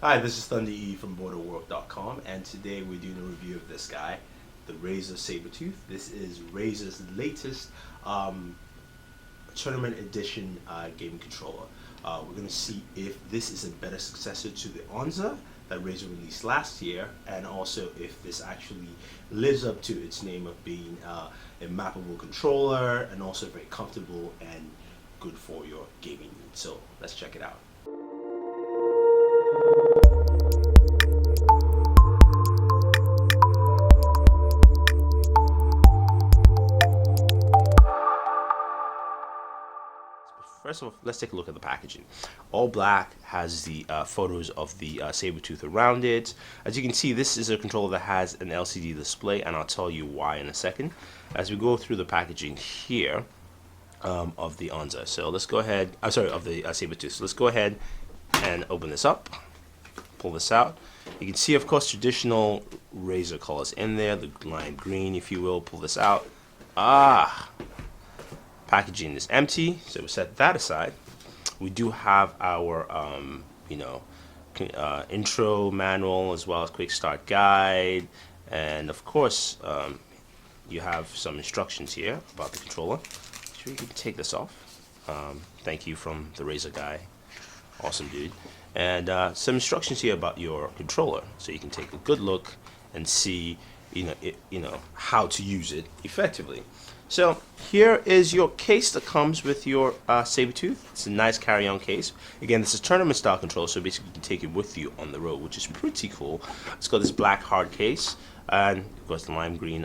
Hi, this is Thunder E from Booredatwork.com, and today we're doing a review of this guy, the Razer Sabertooth. This is Razer's latest tournament edition gaming controller. We're going to see if this is a better successor to the Onza that Razer released last year, and also if this actually lives up to its name of being a mappable controller and also very comfortable and good for your gaming needs. So let's check it out. First of all, let's take a look at the packaging. All black, has the photos of the Sabertooth around it. As you can see, this is a controller that has an LCD display, and I'll tell you why in a second as we go through the packaging here of the Onza. So let's go ahead, of the Sabertooth. So let's go ahead and open this up, pull this out. You can see, of course, traditional Razer colors in there, the lime green, if you will. Pull this out. Packaging is empty, so we set that aside. We do have our intro manual as well as quick start guide, and of course you have some instructions here about the controller. So you can take this off. Thank you from the Razer guy, awesome dude. And some instructions here about your controller, so you can take a good look and see how to use it effectively. So here is your case that comes with your Sabertooth. It's a nice carry-on case. Again, this is tournament style control, so basically you can take it with you on the road, which is pretty cool. It's got this black hard case, and of course the lime green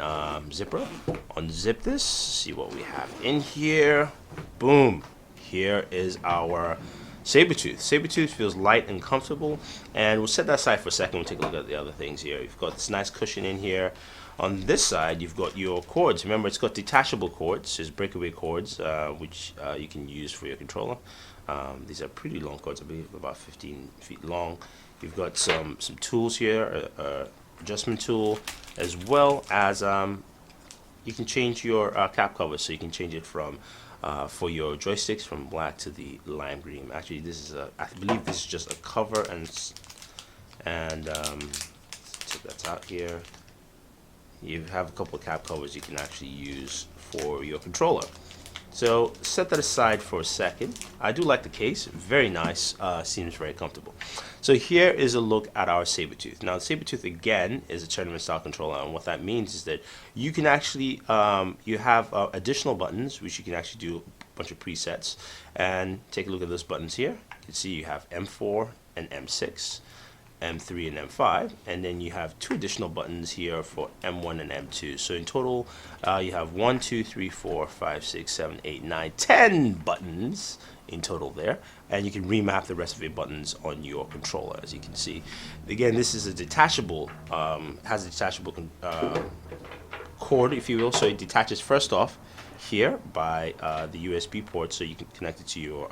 zipper. Unzip this, see what we have in here. Boom! Here is our Sabertooth. Sabertooth feels light and comfortable, and we'll set that aside for a second. We'll take a look at the other things here. You've got this nice cushion in here. On this side, you've got your cords. Remember, it's got detachable cords. There's breakaway cords, which you can use for your controller. These are pretty long cords, I believe, about 15 feet long. You've got some tools here, adjustment tool, as well as you can change your cap cover. So you can change it from for your joysticks from black to the lime green. Actually, this is I believe this is just a cover, and take that out here. You have a couple of cap covers you can actually use for your controller. So set that aside for a second. I do like the case, very nice, seems very comfortable. So here is a look at our Sabertooth. Now the Sabertooth again is a tournament style controller, and what that means is that you can actually, you have additional buttons which you can actually do a bunch of presets. And take a look at those buttons here. You can see you have M4 and M6. M3 and M5, and then you have two additional buttons here for M1 and M2. So in total, you have 1, 2, 3, 4, 5, 6, 7, 8, 9, 10 buttons in total there, and you can remap the rest of your buttons on your controller, as you can see. Again, this is a detachable, has a detachable cord, if you will. So it detaches first off here by the USB port, so you can connect it to your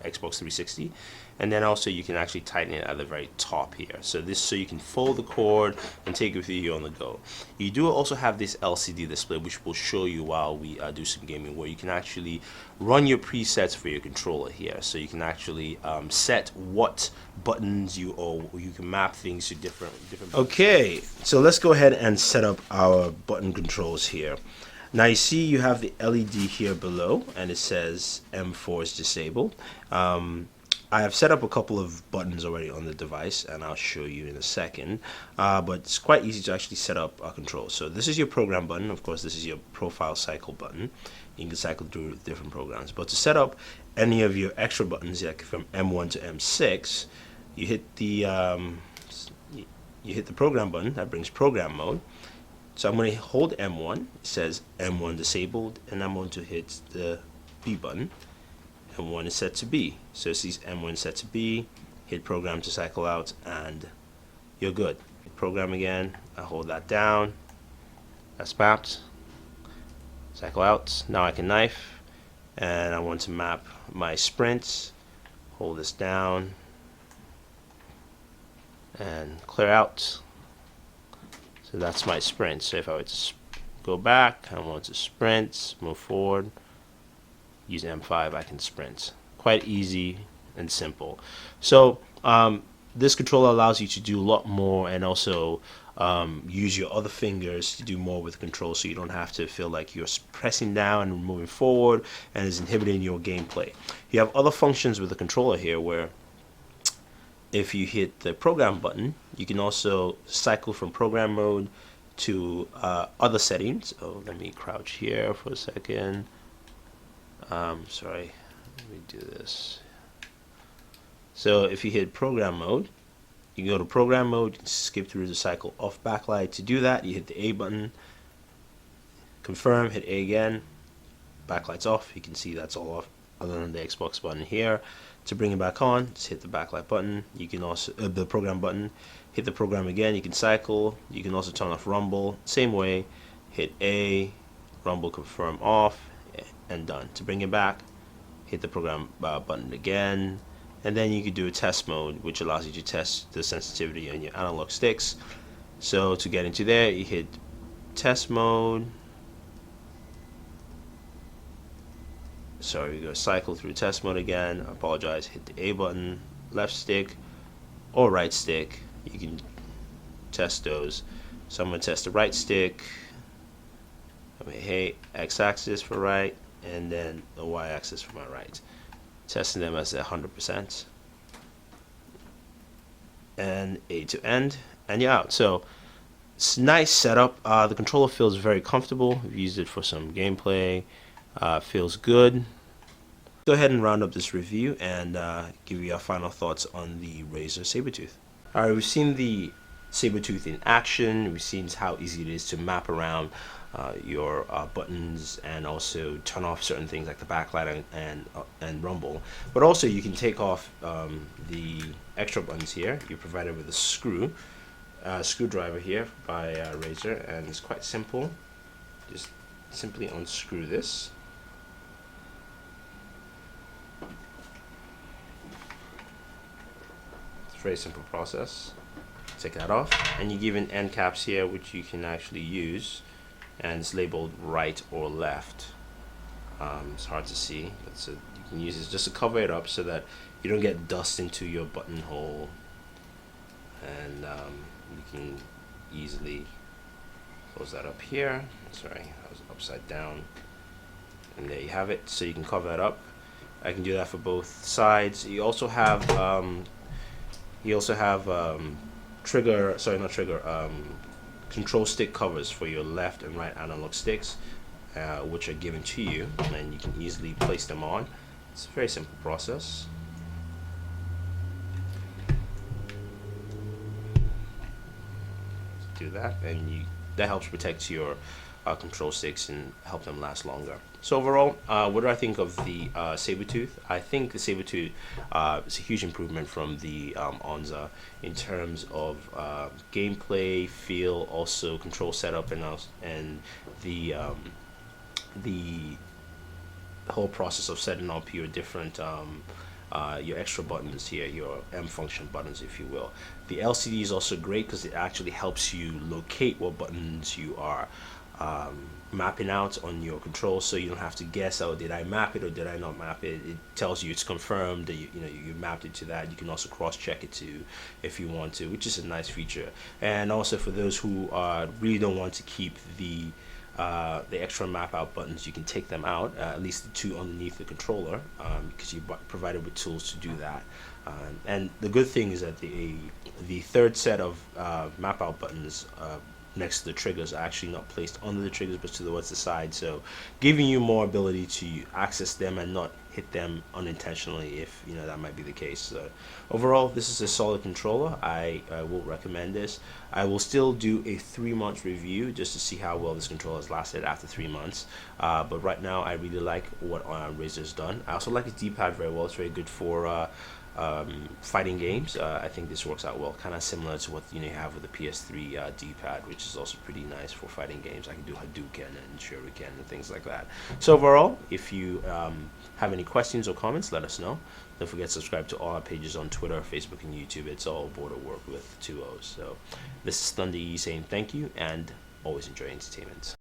Xbox 360, and then also you can actually tighten it at the very top here. So you can fold the cord and take it with you on the go. You do also have this LCD display, which will show you while we do some gaming, where you can actually run your presets for your controller here. So you can actually set what buttons you can map things to different. Okay, so let's go ahead and set up our button controls here. Now you see you have the LED here below, and it says M4 is disabled. I have set up a couple of buttons already on the device, and I'll show you in a second. But it's quite easy to actually set up a control. So this is your program button. Of course, this is your profile cycle button. You can cycle through different programs. But to set up any of your extra buttons, like from M1 to M6, you hit the program button. That brings program mode. So I'm going to hold M1, it says M1 disabled, and I'm going to hit the B button. M1 is set to B. So it sees M1 set to B, hit program to cycle out, and you're good. Hit program again, I hold that down, that's mapped, cycle out. Now I can knife, and I want to map my sprints, hold this down, and clear out. So that's my sprint. So if I were to go back, I want to sprint, move forward, use M5, I can sprint. Quite easy and simple. So this controller allows you to do a lot more, and also use your other fingers to do more with the control, so you don't have to feel like you're pressing down and moving forward and is inhibiting your gameplay. You have other functions with the controller here, where if you hit the program button, you can also cycle from program mode to other settings. Oh, let me crouch here for a second. Sorry, let me do this. So if you hit program mode, you can go to program mode, skip through the cycle off backlight. To do that, you hit the A button, confirm, hit A again, backlight's off. You can see that's all off, other than the Xbox button here. To bring it back on, just hit the backlight button. You can also the program button, hit the program again. You can cycle. You can also turn off rumble. Same way, hit A, rumble, confirm, off, and done. To bring it back, hit the program button again, and then you can do a test mode, which allows you to test the sensitivity on your analog sticks. So to get into there, you hit test mode. Sorry, we go cycle through test mode again. I apologize. Hit the A button, left stick or right stick. You can test those. So I'm going to test the right stick. Hey, x-axis for right, and then the y-axis for my right. Testing them as 100%. And A to end, and you're out. So it's a nice setup. The controller feels very comfortable. I've used it for some gameplay. Feels good. Go ahead and round up this review and give you our final thoughts on the Razer Sabertooth. Alright, we've seen the Sabertooth in action. We've seen how easy it is to map around your buttons, and also turn off certain things like the backlight and rumble. But also you can take off the extra buttons here. You're provided with a screwdriver here by Razer, and it's quite simple. Just simply unscrew this. It's a very simple process. Take that off, and you're given end caps here, which you can actually use, and it's labeled right or left. It's hard to see, but so you can use this just to cover it up so that you don't get dust into your buttonhole, and you can easily close that up here. Sorry, I was upside down, and there you have it. So you can cover that up. I can do that for both sides. You also have control stick covers for your left and right analog sticks, which are given to you, and you can easily place them on. It's a very simple process. Do that, and that helps protect your control sticks and help them last longer. So overall, what do I think of the Sabertooth? I think the Sabertooth is a huge improvement from the Onza in terms of gameplay, feel, also control setup, and the whole process of setting up your different your extra buttons here, your M function buttons, if you will. The LCD is also great because it actually helps you locate what buttons you are mapping out on your control, so you don't have to guess, oh, did I map it or did I not map it? It tells you it's confirmed that you mapped it to that. You can also cross-check it too if you want to, which is a nice feature. And also for those who really don't want to keep the extra map out buttons, you can take them out, at least the two underneath the controller, because you're provided with tools to do that. And the good thing is that the third set of map out buttons next to the triggers are actually not placed under the triggers but towards the side, so giving you more ability to access them and not hit them unintentionally if that might be the case. So overall, this is a solid controller. I will recommend this. I will still do a 3-month review just to see how well this controller has lasted after 3 months, but right now I really like what Razer's done. I also like its D-pad very well. It's very good for fighting games. I think this works out well, kind of similar to what you have with the PS3 D-pad, which is also pretty nice for fighting games. I can do Hadouken and Shuriken and things like that. So overall, if you have any questions or comments, let us know. Don't forget to subscribe to all our pages on Twitter, Facebook, and YouTube. It's all Booredatwork with 2 O's. So this is Thunder E saying thank you, and always enjoy entertainment.